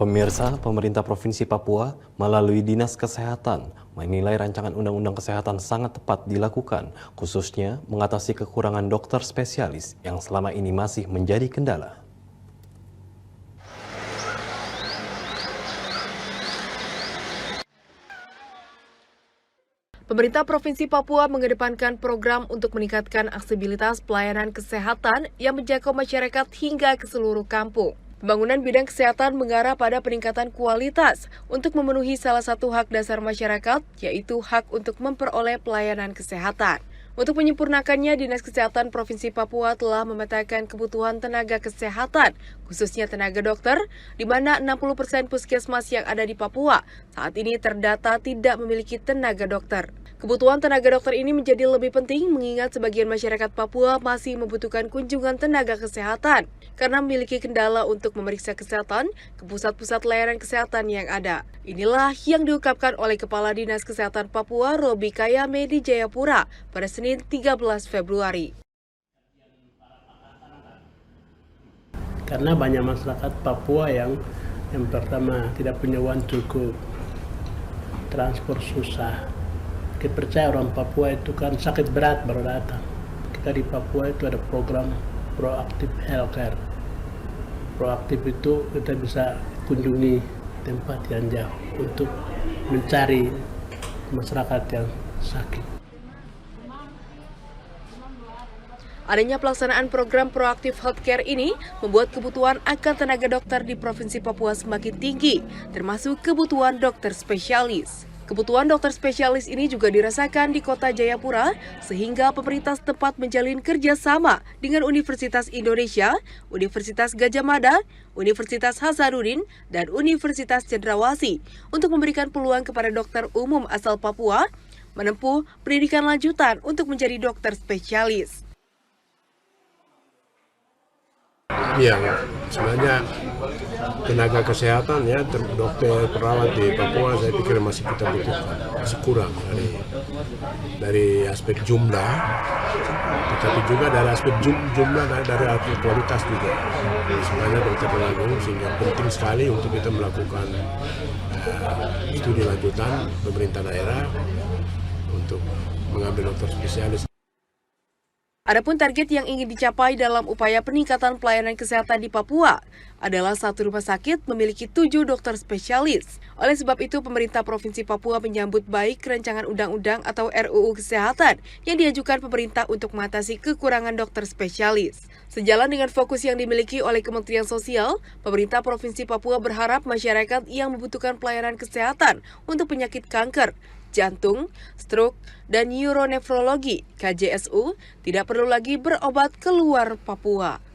Pemirsa, pemerintah Provinsi Papua melalui Dinas Kesehatan menilai rancangan Undang-Undang Kesehatan sangat tepat dilakukan, khususnya mengatasi kekurangan dokter spesialis yang selama ini masih menjadi kendala. Pemerintah Provinsi Papua mengedepankan program untuk meningkatkan aksesibilitas pelayanan kesehatan yang menjangkau masyarakat hingga ke seluruh kampung. Pembangunan bidang kesehatan mengarah pada peningkatan kualitas untuk memenuhi salah satu hak dasar masyarakat, yaitu hak untuk memperoleh pelayanan kesehatan. Untuk menyempurnakannya, Dinas Kesehatan Provinsi Papua telah memetakan kebutuhan tenaga kesehatan, khususnya tenaga dokter, di mana 60% puskesmas yang ada di Papua saat ini terdata tidak memiliki tenaga dokter. Kebutuhan tenaga dokter ini menjadi lebih penting mengingat sebagian masyarakat Papua masih membutuhkan kunjungan tenaga kesehatan karena memiliki kendala untuk memeriksa kesehatan ke pusat-pusat layanan kesehatan yang ada. Inilah yang diungkapkan oleh Kepala Dinas Kesehatan Papua, Robi Kayame di Jayapura pada Senin 13 Februari. Karena banyak masyarakat Papua yang pertama tidak punya uang cukup, transport susah. Kita percaya orang Papua itu kan sakit berat baru datang. Kita di Papua itu ada program proaktif healthcare. Proaktif itu kita bisa kunjungi tempat yang jauh untuk mencari masyarakat yang sakit. Adanya pelaksanaan program proaktif healthcare ini membuat kebutuhan akan tenaga dokter di Provinsi Papua semakin tinggi, termasuk kebutuhan dokter spesialis. Kebutuhan dokter spesialis ini juga dirasakan di Kota Jayapura, sehingga pemerintah setempat menjalin kerjasama dengan Universitas Indonesia, Universitas Gadjah Mada, Universitas Hasanuddin, dan Universitas Cendrawasih untuk memberikan peluang kepada dokter umum asal Papua menempuh pendidikan lanjutan untuk menjadi dokter spesialis. Iya, sebenarnya tenaga kesehatan ya, dokter perawat di Papua saya pikir masih kita butuhkan, masih kurang dari aspek jumlah, tetapi juga dari aspek jumlah dari aspek kualitas juga. Sebenarnya dokter tenaga sehingga penting sekali untuk kita melakukan studi lanjutan pemerintah daerah untuk mengambil dokter spesialis. Adapun target yang ingin dicapai dalam upaya peningkatan pelayanan kesehatan di Papua adalah satu rumah sakit memiliki 7 dokter spesialis. Oleh sebab itu, pemerintah Provinsi Papua menyambut baik rancangan undang-undang atau RUU Kesehatan yang diajukan pemerintah untuk mengatasi kekurangan dokter spesialis. Sejalan dengan fokus yang dimiliki oleh Kementerian Sosial, pemerintah Provinsi Papua berharap masyarakat yang membutuhkan pelayanan kesehatan untuk penyakit kanker, jantung, stroke, dan neuronefrologi (KJSU) tidak perlu lagi berobat keluar Papua.